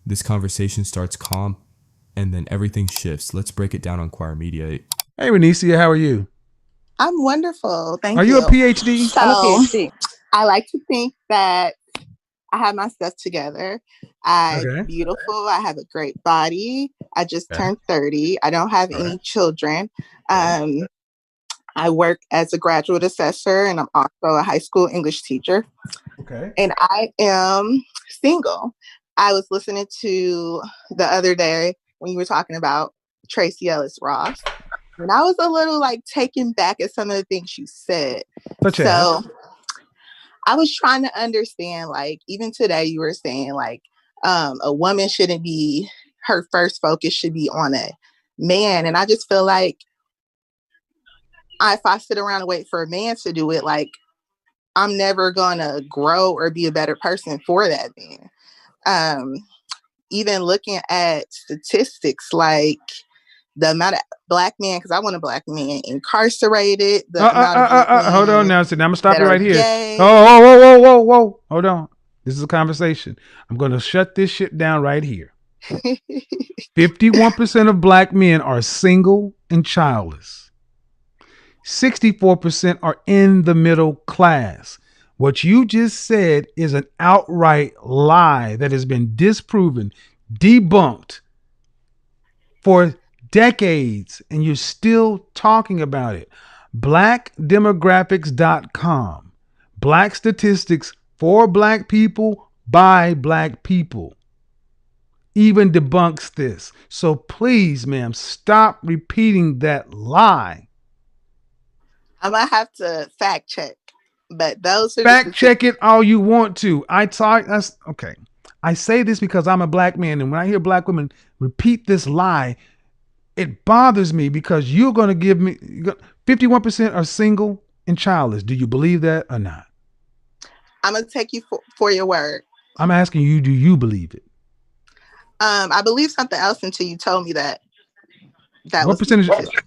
This conversation starts calm and then everything shifts. Let's break it down on Choir Media. Hey, Renicia, how are you? I'm wonderful. Are Thank you a you. PhD? I'm a So PhD. I like to think that I have my stuff together. I'm Okay. beautiful. I have a great body. I just Okay. turned 30. I don't have All right. any children. Um, I work as a graduate assessor and I'm also a high school English teacher. Okay. And I am single. I was listening to the other day when you were talking about Tracy Ellis Ross. And I was a little like taken back at some of the things you said. Such as? So I was trying to understand, like, even today you were saying, like, a woman shouldn't be, her first focus should be on a man. And I just feel like if I sit around and wait for a man to do it, like, I'm never going to grow or be a better person for that man. Um, Even looking at statistics, like, the amount of black men, because I want a black man incarcerated, the amount of black Hold on men now. So now I'm gonna stop that you are right here. gay. Oh, whoa, whoa, whoa, whoa, whoa. Hold on. This is a conversation. I'm gonna shut this shit down right here. 51% of black men are single and childless. 64% are in the middle class. What you just said is an outright lie that has been disproven, debunked for decades, and you're still talking about it. Blackdemographics.com. Black statistics for black people by black people even debunks this. So please, ma'am, stop repeating that lie. I might have to fact check, but those are the Fact statistics. check it all you want to. Okay. I say this because I'm a black man, and when I hear black women repeat this lie, it bothers me because you're going to give me 51% are single and childless. Do you believe that or not? I'm gonna take you for your word. I'm asking you, do you believe it? I believe something else until you told me that What was the percentage statistic.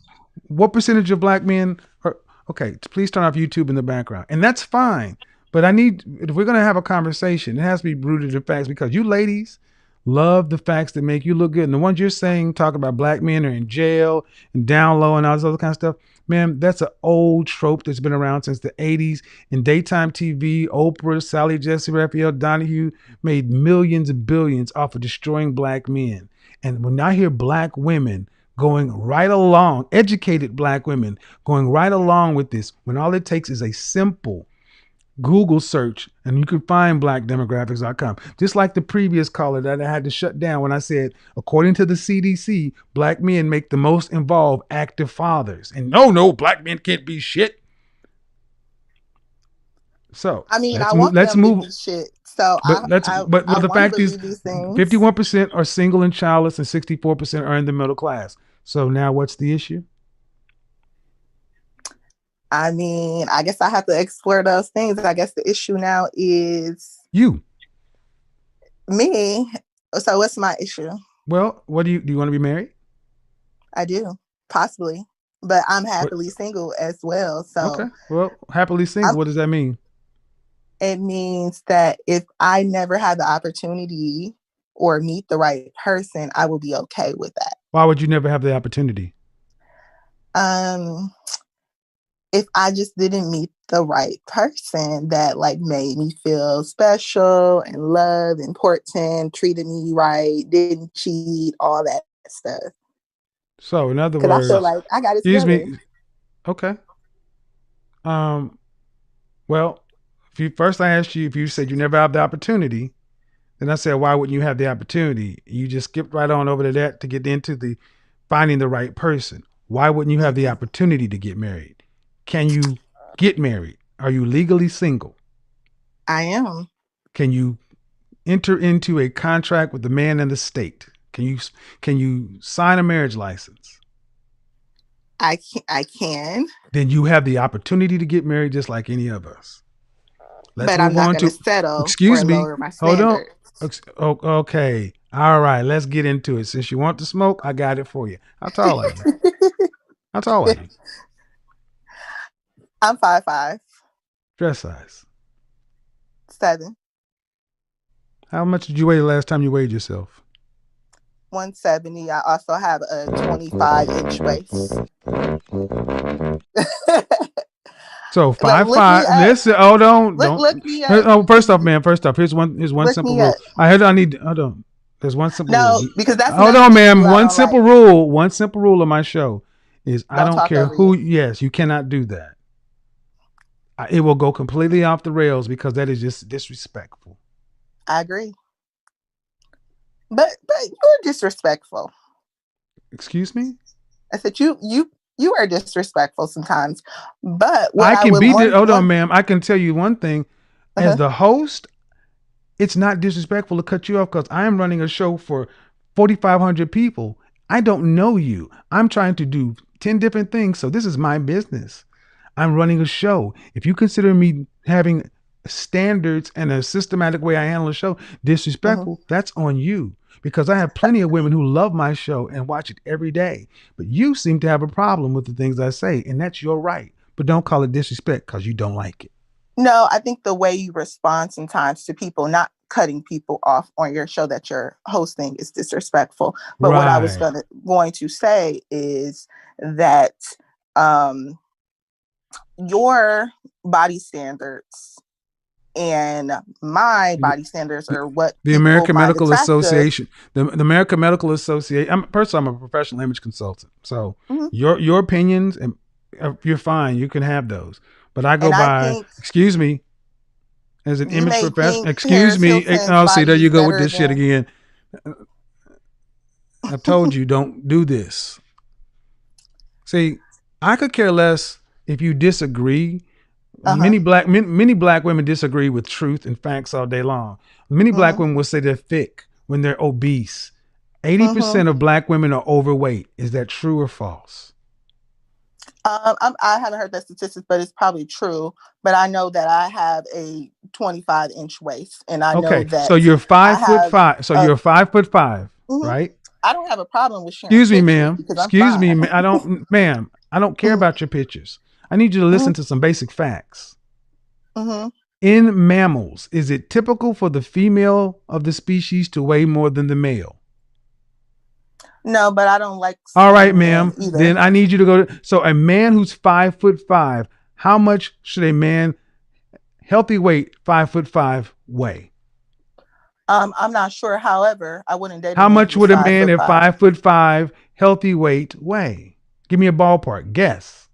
what percentage of black men are okay, please turn off YouTube in the background. And that's fine. But if we're going to have a conversation, it has to be rooted in facts because you ladies love the facts that make you look good. And the ones you're saying, talk about black men are in jail and down low and all this other kind of stuff. Man, that's an old trope that's been around since the 80s. In daytime TV, Oprah, Sally Jesse Raphael Donahue made millions and billions off of destroying black men. And when I hear black women going right along, educated black women going right along with this, when all it takes is a simple Google search and you can find blackdemographics.com. Just like the previous caller that I had to shut down when I said, according to the CDC, black men make the most involved active fathers. And no, black men can't be shit. So I mean, I let's move. want Let's them to move. be shit. So But let's. But I the want to fact is, believe these things. 51% are single and childless, and 64% are in the middle class. So now, what's the issue? I mean, I guess I have to explore those things. I guess the issue now is You. me. So what's my issue? Well, what do you want to be married? I do, possibly, but I'm What? happily single as well. Okay. So Well, happily single. What does that mean? it means that if I never have the opportunity or meet the right person, I will be okay with that. Why would you never have the opportunity? Um, if I just didn't meet the right person that like made me feel special and loved, important, treated me right, didn't cheat, all that stuff. So, in other Because I feel words, like I got it excuse together. me. Okay. Um. Well, if you first I asked you if you said you never have the opportunity, then I said why wouldn't you have the opportunity? You just skipped right on over to that to get into the finding the right person. Why wouldn't you have the opportunity to get married? Can you get married? Are you legally single? I am. Can you enter into a contract with the man and the state? Can you sign a marriage license? I can, Then you have the opportunity to get married just like any of us. Let's but I'm move not on going to to, settle excuse or me. lower my Hold on. standards. Okay. All right. Let's get into it. Since you want to smoke, I got it for you. How tall are you? How tall are you? I'm 5'5", Dress size. 7. How much did you weigh the last time you weighed yourself? 170. I also have a 25-inch waist. So Look, look me 5'5". up. Listen, hold on, don't. Look me up. Oh, first off, man. First off, here's one Look simple me rule. up. I need. Hold on. There's one simple rule. No, because that's Hold another on, thing ma'am. too I One don't like. simple rule. One simple rule of my show is I Don't don't talk care over who. you. Yes, you cannot do that. It will go completely off the rails because that is just disrespectful. I agree. But you're disrespectful. Excuse me? I said you are disrespectful sometimes. But what I I can would be. want Hold on, ma'am. I can tell you one thing. As uh-huh. the host, it's not disrespectful to cut you off because I am running a show for 4,500 people. I don't know you. I'm trying to do 10 different things. So this is my business. I'm running a show. If you consider me having standards and a systematic way I handle a show disrespectful, that's on you. Because I have plenty of women who love my show and watch it every day. But you seem to have a problem with the things I say, and that's your right. But don't call it disrespect because you don't like it. No, I think the way you respond sometimes to people not cutting people off on your show that you're hosting is disrespectful. But what I was Right. going to say is that your body standards and my body standards are what The people American find Medical attractive. Association, the American Medical Association. I'm a professional image consultant, so Mm-hmm. your opinions and you're fine. You can have those, but I go And I by. think Excuse me, as an you image may professional. think Excuse Paris me. Hilton's Oh, see, there body you is go with better this shit than. again. I told you don't do this. See, I could care less if you disagree. Many black women disagree with truth and facts all day long. Many black women will say they're thick when they're obese. 80% of black women are overweight. Is that true or false? I haven't heard that statistics, but it's probably true. But I know that I have a 25-inch waist, and I know Okay, that so you're I 5'5". have So you're 5'5", right? I don't have a problem with sharing Excuse me, pictures ma'am. because I'm Excuse fine. me, I don't, ma'am. I don't care about your pictures. I need you to listen to some basic facts. In mammals, is it typical for the female of the species to weigh more than the male? No, but I don't like All right, skinny men ma'am. either. Then I need you to go. So a man who's 5'5", how much should a man, healthy weight, 5'5", weigh? I'm not sure. However, I wouldn't date a How man much who was would a five man foot at five. 5'5", healthy weight weigh? Give me a ballpark. Guess.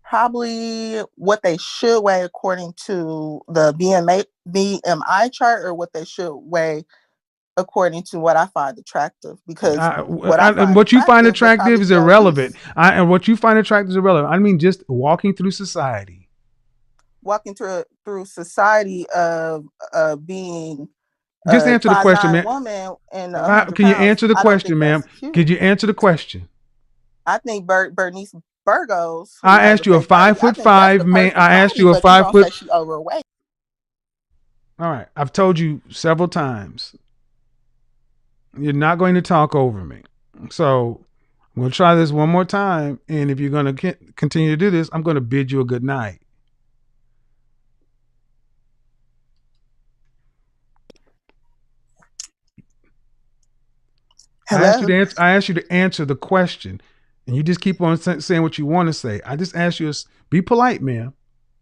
Probably what they should weigh according to the BMI chart, or what they should weigh according to what I find attractive. Because what I find What you find attractive would attractive probably is be irrelevant. obese. And what you find attractive is irrelevant. I mean, just walking through society. Walking through society of being Just a answer the question, 5'9" man. woman and 100 Can you pounds, answer the I don't question, think ma'am? that's cute. Could you answer the question? I think Bernice Burgos, who I has a asked you a fake body, I think that's the 5'5" man. perfect I asked body, you a but you 5 don't say foot. she overweight. All right. I've told you several times. You're not going to talk over me. So I'm going to try this one more time. And if you're going to continue to do this, I'm going to bid you a good night. Hello. I asked you to answer the question, and you just keep on saying what you want to say. I just asked you to be polite, ma'am.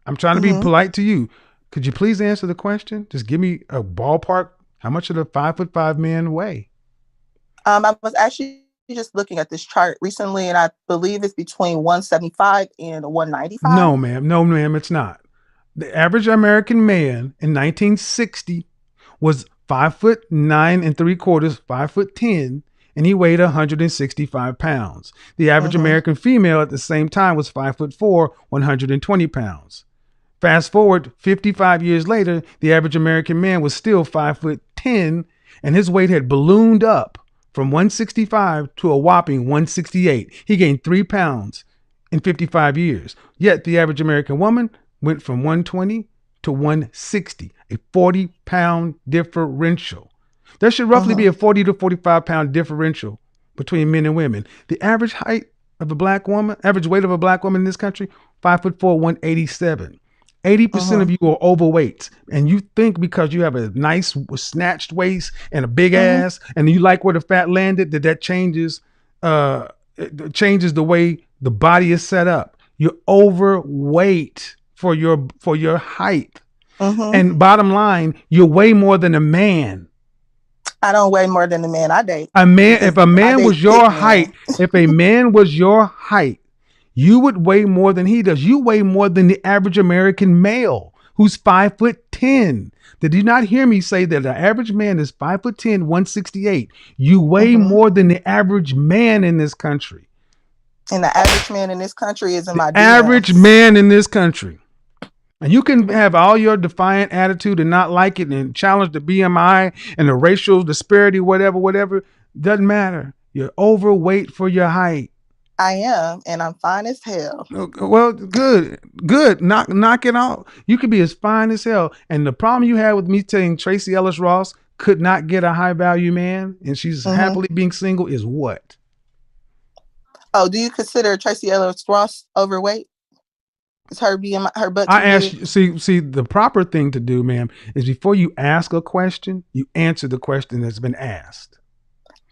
I'm trying to be polite to you. Could you please answer the question? Just give me a ballpark. How much should a 5'5" man weigh? I was actually just looking at this chart recently, and I believe it's between 175 and 195. No, ma'am. No, ma'am. It's not. The average American man in 1960 was 5'9¾", 5'10", and he weighed 165 pounds. The average American female at the same time was 5'4", 120 pounds. Fast forward 55 years later, the average American man was still 5'10", and his weight had ballooned up from 165 to a whopping 168. He gained 3 pounds in 55 years. Yet the average American woman went from 120 to 160, a 40-pound differential. There should roughly be a 40 to 45-pound differential between men and women. The average height of a black woman, average weight of a black woman in this country, 5'4", 187. 80% of you are overweight, and you think because you have a nice snatched waist and a big ass, and you like where the fat landed, that changes, it changes the way the body is set up. You're overweight for your height, and bottom line, you're way more than a man. I don't weigh more than the man I date. A man, if a man was your height, if a man was your height, you would weigh more than he does. You weigh more than the average American male who's 5'10". Did you not hear me say that the average man is 5'10", 168? You weigh more than the average man in this country. And the average man in this country is in my DMs. Average man in this country. And you can have all your defiant attitude and not like it and challenge the BMI and the racial disparity, whatever. Doesn't matter. You're overweight for your height. I am, and I'm fine as hell. Well, good. Knock it out. You could be as fine as hell. And the problem you had with me saying Tracy Ellis Ross could not get a high value man, and she's happily being single, is what? Oh, do you consider Tracy Ellis Ross overweight? Is her BMI, her butt? I asked you, see, the proper thing to do, ma'am, is before you ask a question, you answer the question that's been asked.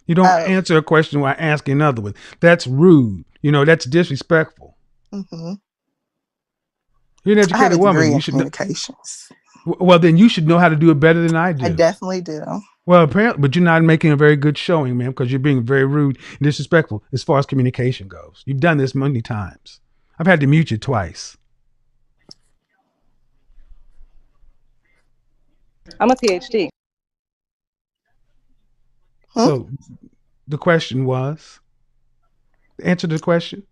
You don't answer a question while asking another one. That's rude. That's disrespectful. You're an educated woman. You should communications. Well, then you should know how to do it better than I do. I definitely do. Well, apparently, but you're not making a very good showing, ma'am, because you're being very rude and disrespectful as far as communication goes. You've done this many times. I've had to mute you twice. I'm a PhD. So the question was, answer the question.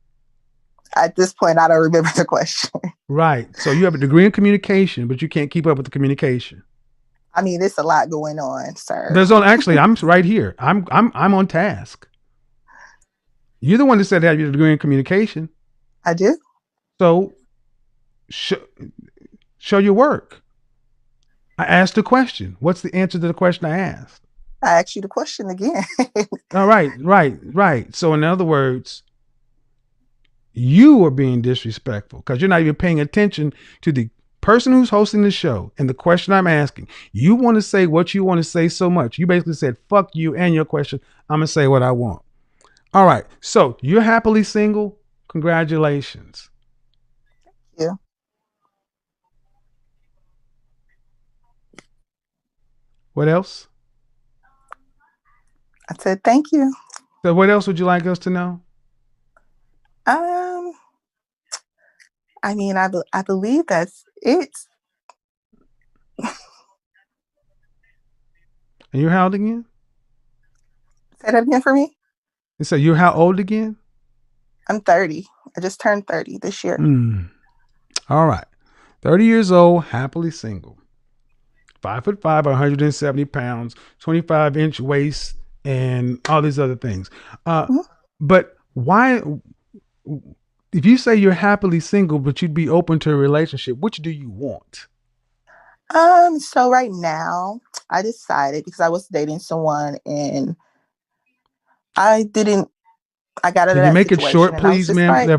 At this point, I don't remember the question. Right. So you have a degree in communication, but you can't keep up with the communication. I mean, there's a lot going on, sir. Actually, I'm right here. I'm on task. You're the one that said you have your degree in communication. I do. So show your work. I asked a question. What's the answer to the question I asked? I asked you the question again. All right. So in other words, you are being disrespectful because you're not even paying attention to the person who's hosting the show and the question I'm asking. You want to say what you want to say so much. You basically said, fuck you and your question. I'm going to say what I want. All right. So you're happily single. Congratulations. Yeah. What else? I said, thank you. So what else would you like us to know? I mean, I believe that's it. And you're how old again? Say that again for me. And so you're how old again? I'm 30. I just turned 30 this year. All right. 30 years old, happily single. 5'5", 170 pounds, 25-inch waist, and all these other things. But why, if you say you're happily single, but you'd be open to a relationship, which do you want? So right now I decided, because I was dating someone and I got out of that situation. Can you make it short, please, ma'am? Like, there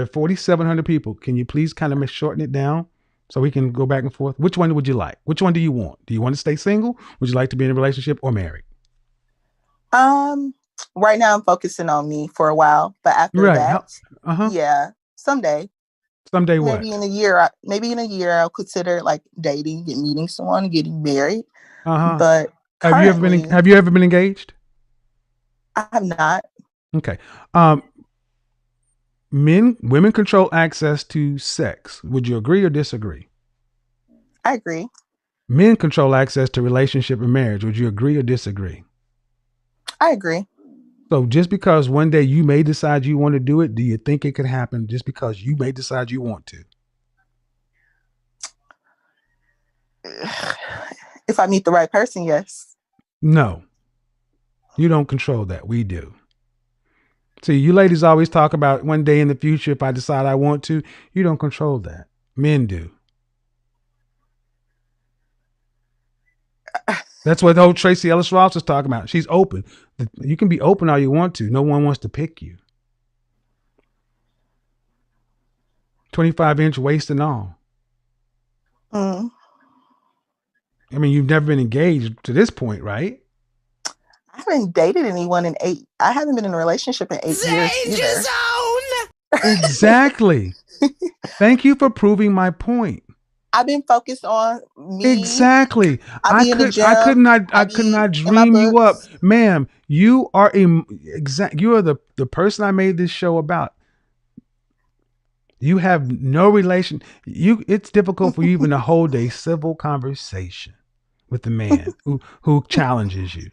are 4,700 people. Can you please kind of shorten it down so we can go back and forth? Which one would you like? Which one do you want? Do you want to stay single? Would you like to be in a relationship or married? Right now I'm focusing on me for a while, but after that, yeah, someday what? Maybe in a year, I'll consider like dating and meeting someone, getting married. But have you ever been engaged? I have not. Okay. Women control access to sex. Would you agree or disagree? I agree. Men control access to relationship and marriage. Would you agree or disagree? I agree. So just because one day you may decide you want to do it, do you think it could happen just because you may decide you want to? If I meet the right person, yes. No, you don't control that. We do. See, you ladies always talk about one day in the future, if I decide I want to. You don't control that. Men do. That's what the whole Tracy Ellis Ross is talking about. She's open. You can be open all you want to. No one wants to pick you. 25-inch waist and all. Mm. I mean, you've never been engaged to this point, right? I haven't dated anyone in 8. I haven't been in a relationship in 8 years Danger either. zone. Exactly. Thank you for proving my point. I've been focused on me. Exactly. I I be in the could I could gym. not I I could be not in my dream you up. books. Ma'am, you are you are the person I made this show about. You have no relation. It's difficult for you even to hold a civil conversation with the man who challenges you.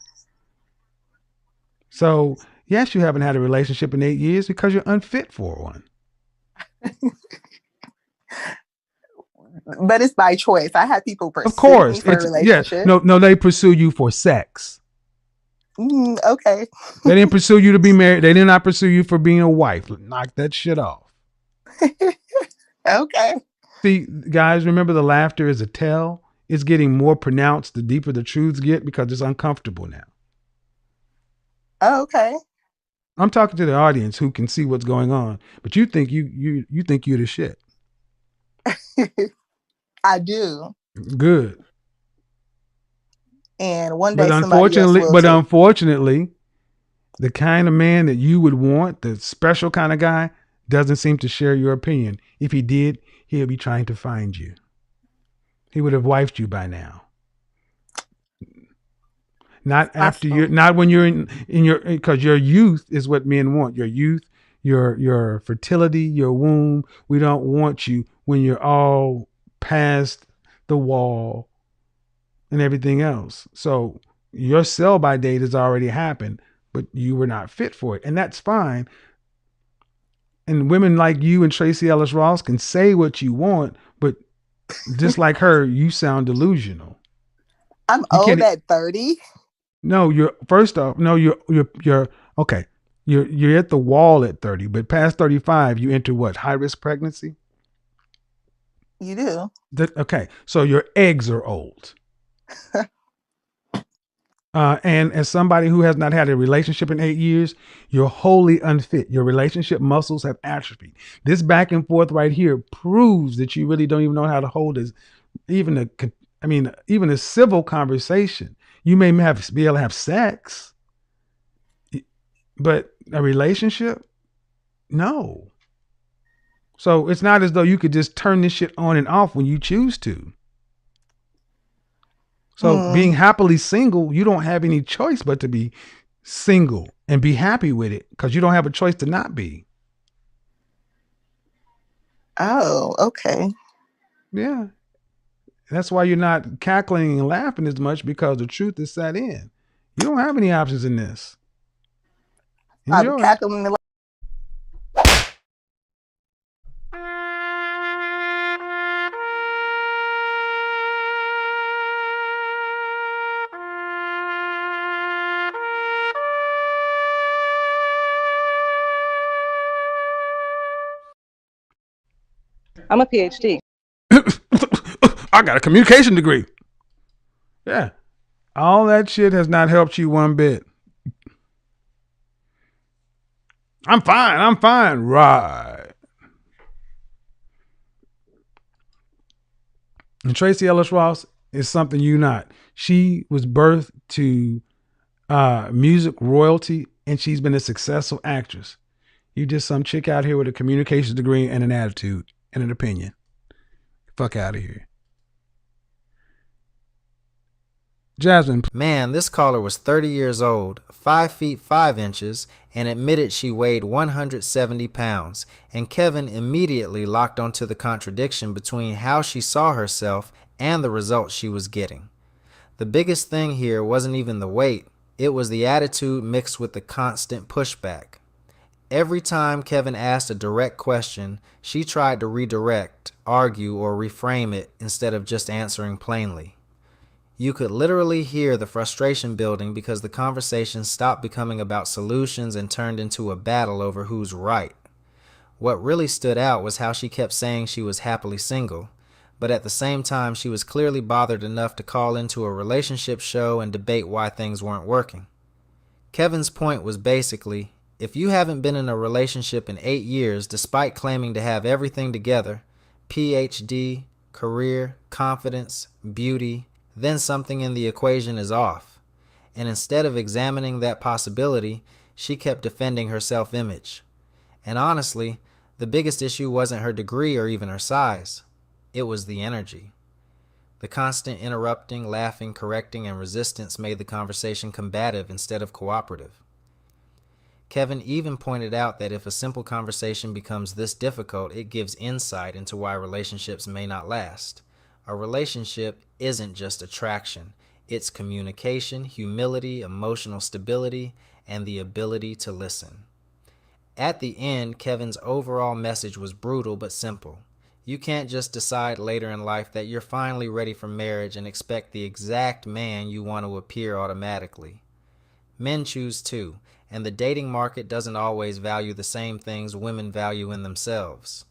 So, yes, you haven't had a relationship in 8 years because you're unfit for one. But it's by choice. I had people Of pursue me course. for a It's yeah. relationship. No, they pursue you for sex. Okay. They didn't pursue you to be married. They did not pursue you for being a wife. Knock that shit off. Okay. See, guys, remember the laughter is a tell. It's getting more pronounced the deeper the truths get because it's uncomfortable now. Okay. I'm talking to the audience who can see what's going on, but you think you think you're the shit. I do. Good. And one But day somebody else unfortunately, will too. the kind of man that you would want, the special kind of guy, doesn't seem to share your opinion. If he did, he'll be trying to find you. He would have wifed you by now. Not after you, Awesome. not when you're in your, because your youth is what men want. Your youth, your fertility, your womb. We don't want you when you're all past the wall and everything else. So your sell by date has already happened, but you were not fit for it, and that's fine. And women like you and Tracy Ellis Ross can say what you want, but just like her, you sound delusional. I'm You old can't. at 30. No, you're first off. No, you're okay. You're at the wall at 30, but past 35, you enter what, high risk pregnancy. You do. Okay, so your eggs are old. And as somebody who has not had a relationship in 8 years, you're wholly unfit. Your relationship muscles have atrophied. This back and forth right here proves that you really don't even know how to hold this, even a, I mean, even a civil conversation. You may be able to have sex, but a relationship, no. So it's not as though you could just turn this shit on and off when you choose to. So being happily single, you don't have any choice but to be single and be happy with it because you don't have a choice to not be. Oh, okay. Yeah. That's why you're not cackling and laughing as much because the truth is set in. You don't have any options in this. Probably Enjoy. cackling the I'm a PhD. I got a communication degree. Yeah. All that shit has not helped you one bit. I'm fine. I'm fine. Right. And Tracy Ellis Ross is something you're not. She was birthed to music royalty, and she's been a successful actress. You just some chick out here with a communications degree and an attitude and an opinion. Fuck out of here. Jasmine. Man, this caller was 30 years old, 5 feet 5 inches, and admitted she weighed 170 pounds, and Kevin immediately locked onto the contradiction between how she saw herself and the results she was getting. The biggest thing here wasn't even the weight, it was the attitude mixed with the constant pushback. Every time Kevin asked a direct question, she tried to redirect, argue, or reframe it instead of just answering plainly. You could literally hear the frustration building because the conversation stopped becoming about solutions and turned into a battle over who's right. What really stood out was how she kept saying she was happily single, but at the same time she was clearly bothered enough to call into a relationship show and debate why things weren't working. Kevin's point was basically, if you haven't been in a relationship in 8 years despite claiming to have everything together, PhD, career, confidence, beauty, then something in the equation is off. And instead of examining that possibility, she kept defending her self-image. And honestly, the biggest issue wasn't her degree or even her size. It was the energy. The constant interrupting, laughing, correcting, and resistance made the conversation combative instead of cooperative. Kevin even pointed out that if a simple conversation becomes this difficult, it gives insight into why relationships may not last. A relationship isn't just attraction. It's communication, humility, emotional stability, and the ability to listen. At the end, Kevin's overall message was brutal but simple. You can't just decide later in life that you're finally ready for marriage and expect the exact man you want to appear automatically. Men choose too, and the dating market doesn't always value the same things women value in themselves.